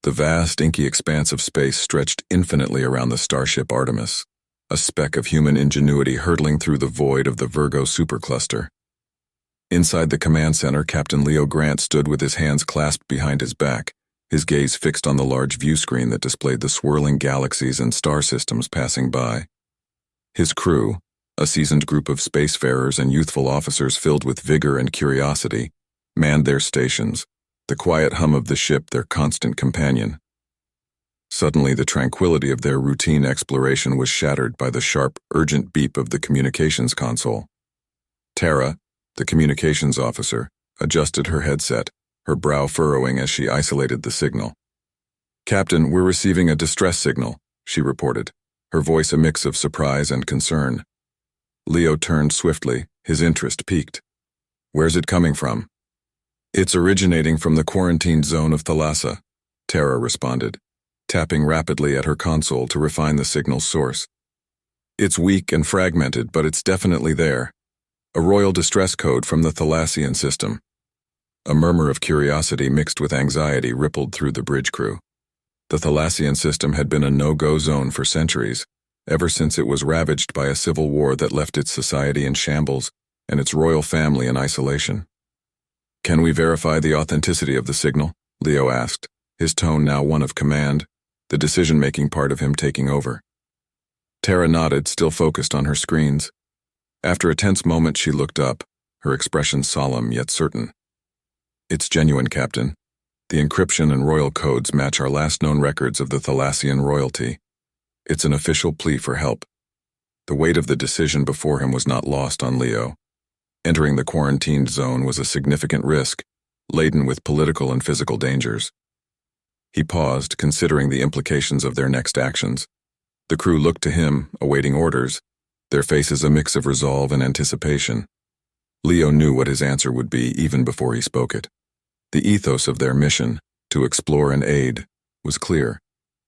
The vast, inky expanse of space stretched infinitely around the starship Artemis, a speck of human ingenuity hurtling through the void of the Virgo supercluster. Inside the command center, Captain Leo Grant stood with his hands clasped behind his back, his gaze fixed on the large view screen that displayed the swirling galaxies and star systems passing by. His crew, a seasoned group of spacefarers and youthful officers filled with vigor and curiosity, manned their stations, the quiet hum of the ship their constant companion. Suddenly, the tranquility of their routine exploration was shattered by the sharp, urgent beep of the communications console. Tara, the communications officer, adjusted her headset, her brow furrowing as she isolated the signal. "Captain, we're receiving a distress signal," she reported, her voice a mix of surprise and concern. Leo turned swiftly, his interest piqued. "Where's it coming from?" "It's originating from the quarantined zone of Thalassa," Tara responded, tapping rapidly at her console to refine the signal's source. "It's weak and fragmented, but it's definitely there. A royal distress code from the Thalassian system." A murmur of curiosity mixed with anxiety rippled through the bridge crew. The Thalassian system had been a no-go zone for centuries, ever since it was ravaged by a civil war that left its society in shambles and its royal family in isolation. "Can we verify the authenticity of the signal?" Leo asked, his tone now one of command, the decision-making part of him taking over. Tara nodded, still focused on her screens. After a tense moment, she looked up, her expression solemn yet certain. "It's genuine, Captain. The encryption and royal codes match our last known records of the Thalassian royalty. It's an official plea for help." The weight of the decision before him was not lost on Leo. Entering the quarantined zone was a significant risk, laden with political and physical dangers. He paused, considering the implications of their next actions. The crew looked to him, awaiting orders, their faces a mix of resolve and anticipation. Leo knew what his answer would be even before he spoke it. The ethos of their mission, to explore and aid, was clear,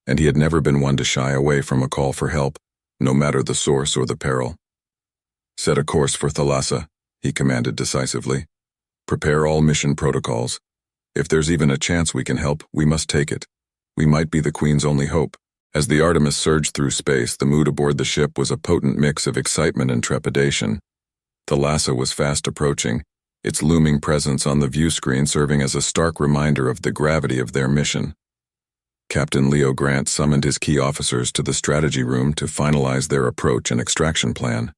and he had never been one to shy away from a call for help, no matter the source or the peril. "Set a course for Thalassa," he commanded decisively. "Prepare all mission protocols. If there's even a chance we can help, we must take it. We might be the Queen's only hope." As the Artemis surged through space, the mood aboard the ship was a potent mix of excitement and trepidation. Thalassa was fast approaching, its looming presence on the view screen serving as a stark reminder of the gravity of their mission. Captain Leo Grant summoned his key officers to the strategy room to finalize their approach and extraction plan.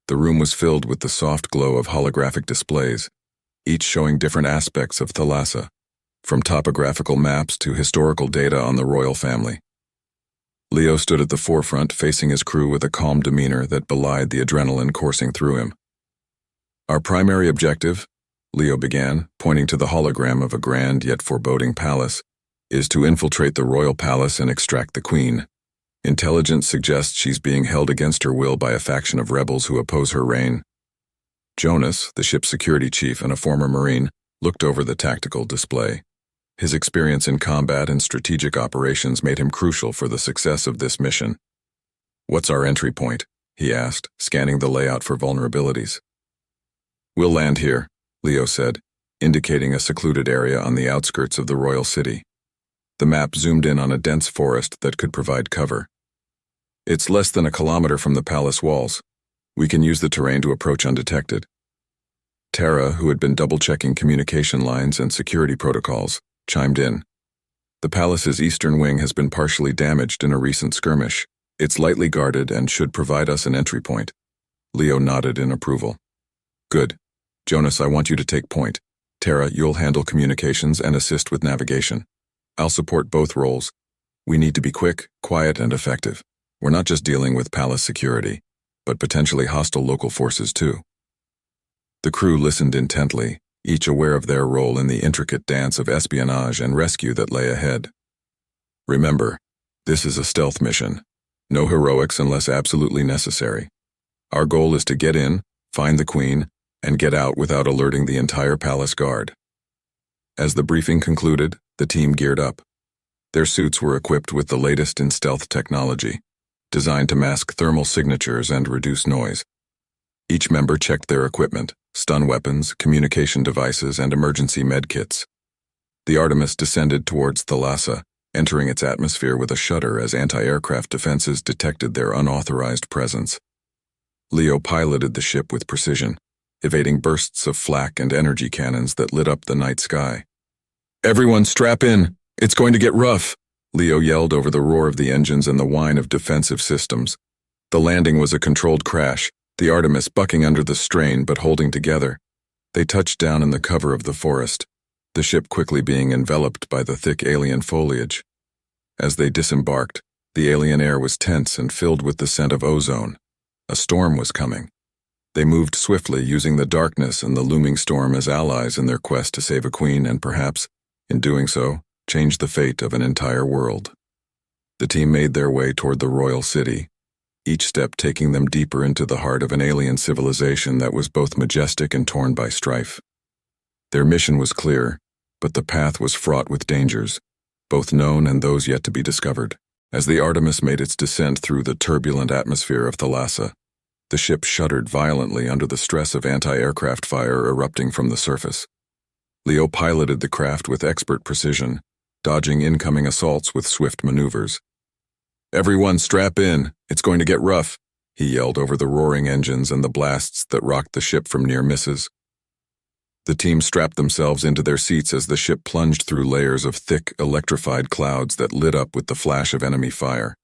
The room was filled with the soft glow of holographic displays, each showing different aspects of Thalassa, from topographical maps to historical data on the royal family. Leo stood at the forefront, facing his crew with a calm demeanor that belied the adrenaline coursing through him. "Our primary objective," Leo began, pointing to the hologram of a grand yet foreboding palace, "is to infiltrate the royal palace and extract the Queen. Intelligence suggests she's being held against her will by a faction of rebels who oppose her reign." Jonas, the ship's security chief and a former Marine, looked over the tactical display. His experience in combat and strategic operations made him crucial for the success of this mission. "What's our entry point?" he asked, scanning the layout for vulnerabilities. "We'll land here," Leo said, indicating a secluded area on the outskirts of the royal city. The map zoomed in on a dense forest that could provide cover. "It's less than a kilometer from the palace walls. We can use the terrain to approach undetected." Tara, who had been double-checking communication lines and security protocols, chimed in. "The palace's eastern wing has been partially damaged in a recent skirmish. It's lightly guarded and should provide us an entry point." Leo nodded in approval. "Good. Jonas, I want you to take point. Tara, you'll handle communications and assist with navigation. I'll support both roles. We need to be quick, quiet, and effective. We're not just dealing with palace security, but potentially hostile local forces too." The crew listened intently, each aware of their role in the intricate dance of espionage and rescue that lay ahead. "Remember, this is a stealth mission. No heroics unless absolutely necessary. Our goal is to get in, find the Queen, and get out without alerting the entire palace guard." As the briefing concluded, the team geared up. Their suits were equipped with the latest in stealth technology, designed to mask thermal signatures and reduce noise. Each member checked their equipment, stun weapons, communication devices, and emergency medkits. The Artemis descended towards Thalassa, entering its atmosphere with a shudder as anti-aircraft defenses detected their unauthorized presence. Leo piloted the ship with precision, evading bursts of flak and energy cannons that lit up the night sky. "Everyone strap in! It's going to get rough!" Leo yelled over the roar of the engines and the whine of defensive systems. The landing was a controlled crash, the Artemis bucking under the strain but holding together. They touched down in the cover of the forest, the ship quickly being enveloped by the thick alien foliage. As they disembarked, the alien air was tense and filled with the scent of ozone. A storm was coming. They moved swiftly, using the darkness and the looming storm as allies in their quest to save a queen and perhaps, in doing so, change the fate of an entire world. The team made their way toward the royal city, each step taking them deeper into the heart of an alien civilization that was both majestic and torn by strife. Their mission was clear, but the path was fraught with dangers, both known and those yet to be discovered. As the Artemis made its descent through the turbulent atmosphere of Thalassa, the ship shuddered violently under the stress of anti-aircraft fire erupting from the surface. Leo piloted the craft with expert precision, dodging incoming assaults with swift maneuvers. "Everyone strap in, it's going to get rough," he yelled over the roaring engines and the blasts that rocked the ship from near misses. The team strapped themselves into their seats as the ship plunged through layers of thick, electrified clouds that lit up with the flash of enemy fire.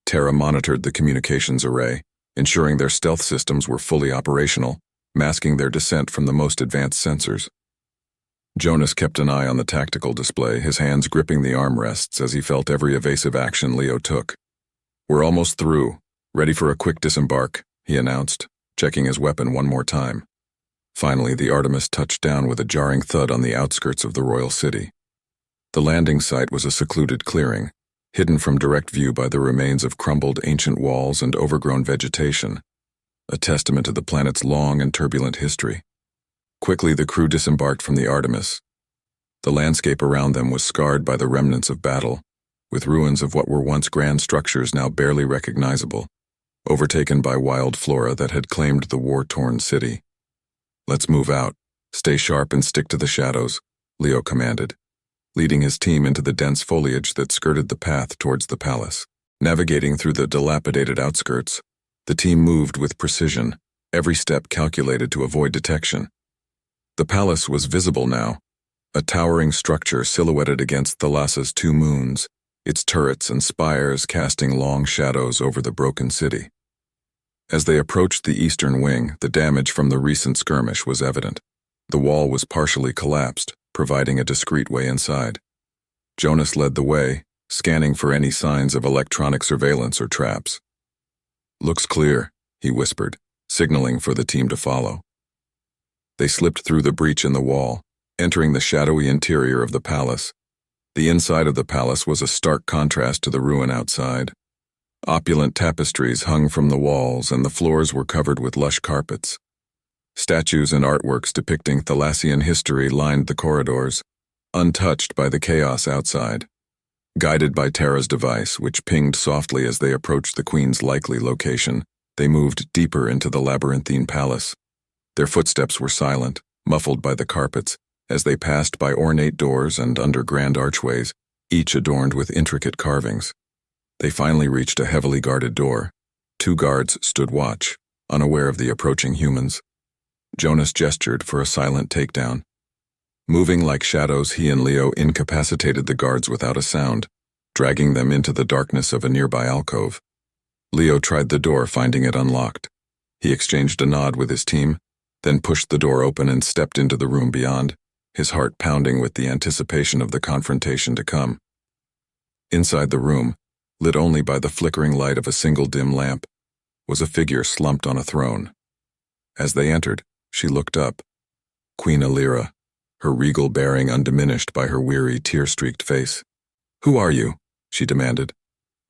Terra monitored the communications array, ensuring their stealth systems were fully operational, masking their descent from the most advanced sensors. Jonas kept an eye on the tactical display, his hands gripping the armrests as he felt every evasive action Leo took. "We're almost through, ready for a quick disembark," he announced, checking his weapon one more time. Finally, the Artemis touched down with a jarring thud on the outskirts of the royal city. The landing site was a secluded clearing, hidden from direct view by the remains of crumbled ancient walls and overgrown vegetation, a testament to the planet's long and turbulent history. Quickly, the crew disembarked from the Artemis. The landscape around them was scarred by the remnants of battle, with ruins of what were once grand structures now barely recognizable, overtaken by wild flora that had claimed the war-torn city. "Let's move out. Stay sharp and stick to the shadows," Leo commanded, leading his team into the dense foliage that skirted the path towards the palace. Navigating through the dilapidated outskirts, the team moved with precision, every step calculated to avoid detection. The palace was visible now, a towering structure silhouetted against Thalassa's two moons, its turrets and spires casting long shadows over the broken city. As they approached the eastern wing, the damage from the recent skirmish was evident. The wall was partially collapsed, providing a discreet way inside. Jonas led the way, scanning for any signs of electronic surveillance or traps. "Looks clear," he whispered, signaling for the team to follow. They slipped through the breach in the wall, entering the shadowy interior of the palace. The inside of the palace was a stark contrast to the ruin outside. Opulent tapestries hung from the walls, and the floors were covered with lush carpets. Statues and artworks depicting Thalassian history lined the corridors, untouched by the chaos outside. Guided by Terra's device, which pinged softly as they approached the Queen's likely location, they moved deeper into the labyrinthine palace. Their footsteps were silent, muffled by the carpets, as they passed by ornate doors and under grand archways, each adorned with intricate carvings. They finally reached a heavily guarded door. 2 guards stood watch, unaware of the approaching humans. Jonas gestured for a silent takedown. Moving like shadows, he and Leo incapacitated the guards without a sound, dragging them into the darkness of a nearby alcove. Leo tried the door, finding it unlocked. He exchanged a nod with his team, then pushed the door open and stepped into the room beyond, his heart pounding with the anticipation of the confrontation to come. Inside the room, lit only by the flickering light of a single dim lamp, was a figure slumped on a throne. As they entered, she looked up. Queen Alira, her regal bearing undiminished by her weary, tear-streaked face. "Who are you?" she demanded,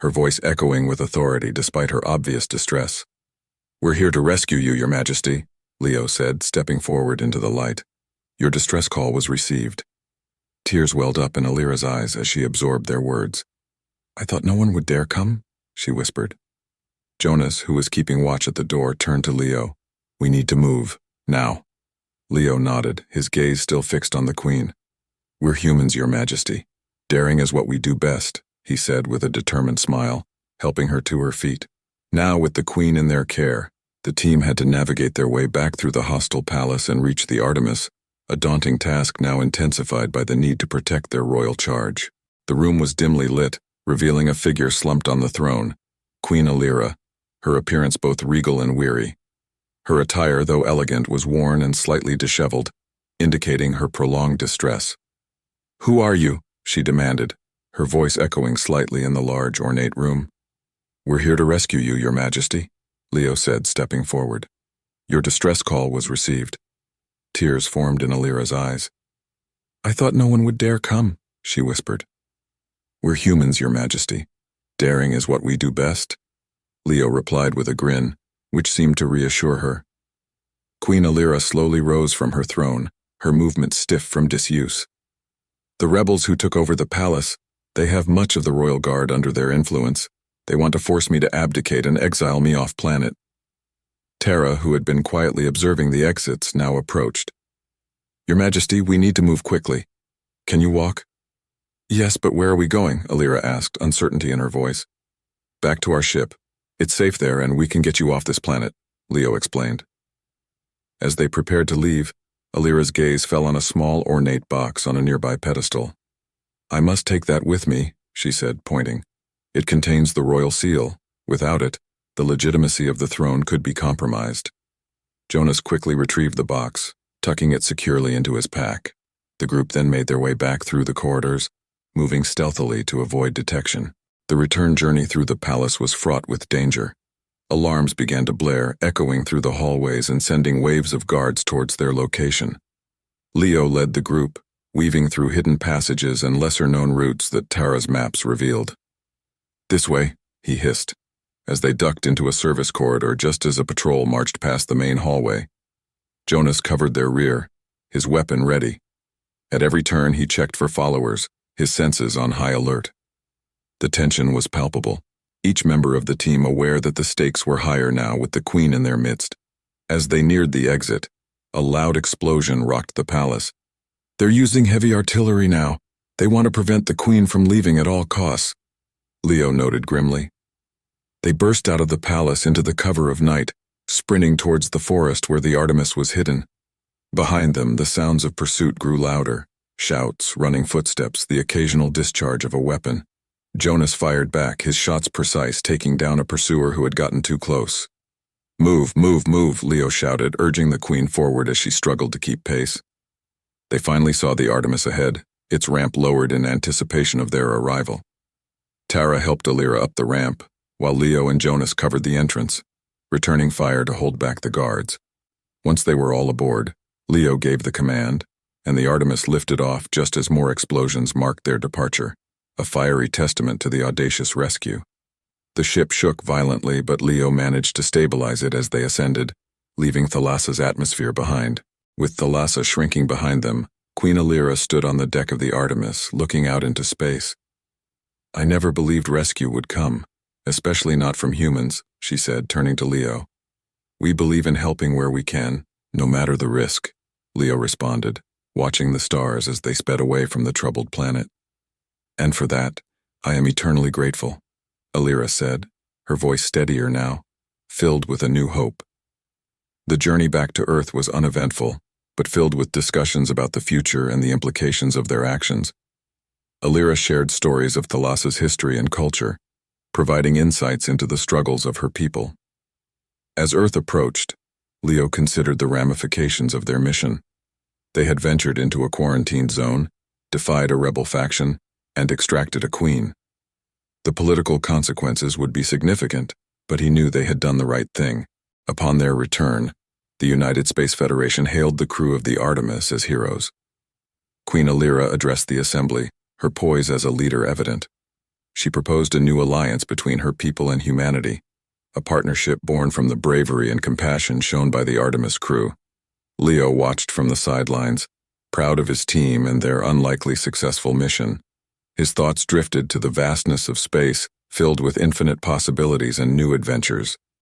her voice echoing with authority despite her obvious distress. "We're here to rescue you, Your Majesty," Leo said, stepping forward into the light. "Your distress call was received." Tears welled up in Alira's eyes as she absorbed their words. "I thought no one would dare come," she whispered. Jonas, who was keeping watch at the door, turned to Leo. "We need to move, now." Leo nodded, his gaze still fixed on the Queen. "We're humans, Your Majesty. Daring is what we do best," he said with a determined smile, helping her to her feet. Now, with the Queen in their care, the team had to navigate their way back through the hostile palace and reach the Artemis, a daunting task now intensified by the need to protect their royal charge. The room was dimly lit, revealing a figure slumped on the throne, Queen Alira, her appearance both regal and weary. Her attire, though elegant, was worn and slightly disheveled, indicating her prolonged distress. "Who are you?" she demanded, her voice echoing slightly in the large, ornate room. "We're here to rescue you, Your Majesty," Leo said, stepping forward. "Your distress call was received." Tears formed in Alira's eyes. "I thought no one would dare come," she whispered. "We're humans, Your Majesty. Daring is what we do best," Leo replied with a grin, which seemed to reassure her. Queen Alira slowly rose from her throne, her movements stiff from disuse. "The rebels who took over the palace, they have much of the royal guard under their influence. They want to force me to abdicate and exile me off-planet." Terra, who had been quietly observing the exits, now approached. "Your Majesty, we need to move quickly. Can you walk?" "Yes, but where are we going?" Alira asked, uncertainty in her voice. "Back to our ship. It's safe there and we can get you off this planet," Leo explained. As they prepared to leave, Alira's gaze fell on a small, ornate box on a nearby pedestal. "I must take that with me," she said, pointing. "It contains the royal seal. Without it, the legitimacy of the throne could be compromised." Jonas quickly retrieved the box, tucking it securely into his pack. The group then made their way back through the corridors, moving stealthily to avoid detection. The return journey through the palace was fraught with danger. Alarms began to blare, echoing through the hallways and sending waves of guards towards their location. Leo led the group, weaving through hidden passages and lesser-known routes that Tara's maps revealed. "This way," he hissed, as they ducked into a service corridor just as a patrol marched past the main hallway. Jonas covered their rear, his weapon ready. At every turn he checked for followers, his senses on high alert. The tension was palpable, each member of the team aware that the stakes were higher now with the Queen in their midst. As they neared the exit, a loud explosion rocked the palace. "They're using heavy artillery now. They want to prevent the Queen from leaving at all costs," Leo noted grimly. They burst out of the palace into the cover of night, sprinting towards the forest where the Artemis was hidden. Behind them, the sounds of pursuit grew louder, shouts, running footsteps, the occasional discharge of a weapon. Jonas fired back, his shots precise, taking down a pursuer who had gotten too close. "Move, move, move," Leo shouted, urging the Queen forward as she struggled to keep pace. They finally saw the Artemis ahead, its ramp lowered in anticipation of their arrival. Tara helped Alira up the ramp, while Leo and Jonas covered the entrance, returning fire to hold back the guards. Once they were all aboard, Leo gave the command, and the Artemis lifted off just as more explosions marked their departure, a fiery testament to the audacious rescue. The ship shook violently, but Leo managed to stabilize it as they ascended, leaving Thalassa's atmosphere behind. With Thalassa shrinking behind them, Queen Alira stood on the deck of the Artemis, looking out into space. "I never believed rescue would come, especially not from humans," she said, turning to Leo. "We believe in helping where we can, no matter the risk," Leo responded, watching the stars as they sped away from the troubled planet. "And for that, I am eternally grateful," Alira said, her voice steadier now, filled with a new hope. The journey back to Earth was uneventful, but filled with discussions about the future and the implications of their actions. Alira shared stories of Thalassa's history and culture, providing insights into the struggles of her people. As Earth approached, Leo considered the ramifications of their mission. They had ventured into a quarantined zone, defied a rebel faction, and extracted a queen. The political consequences would be significant, but he knew they had done the right thing. Upon their return, the United Space Federation hailed the crew of the Artemis as heroes. Queen Alira addressed the assembly, her poise as a leader evident. She proposed a new alliance between her people and humanity, a partnership born from the bravery and compassion shown by the Artemis crew. Leo watched from the sidelines, proud of his team and their unlikely successful mission. His thoughts drifted to the vastness of space, filled with infinite possibilities and new adventures.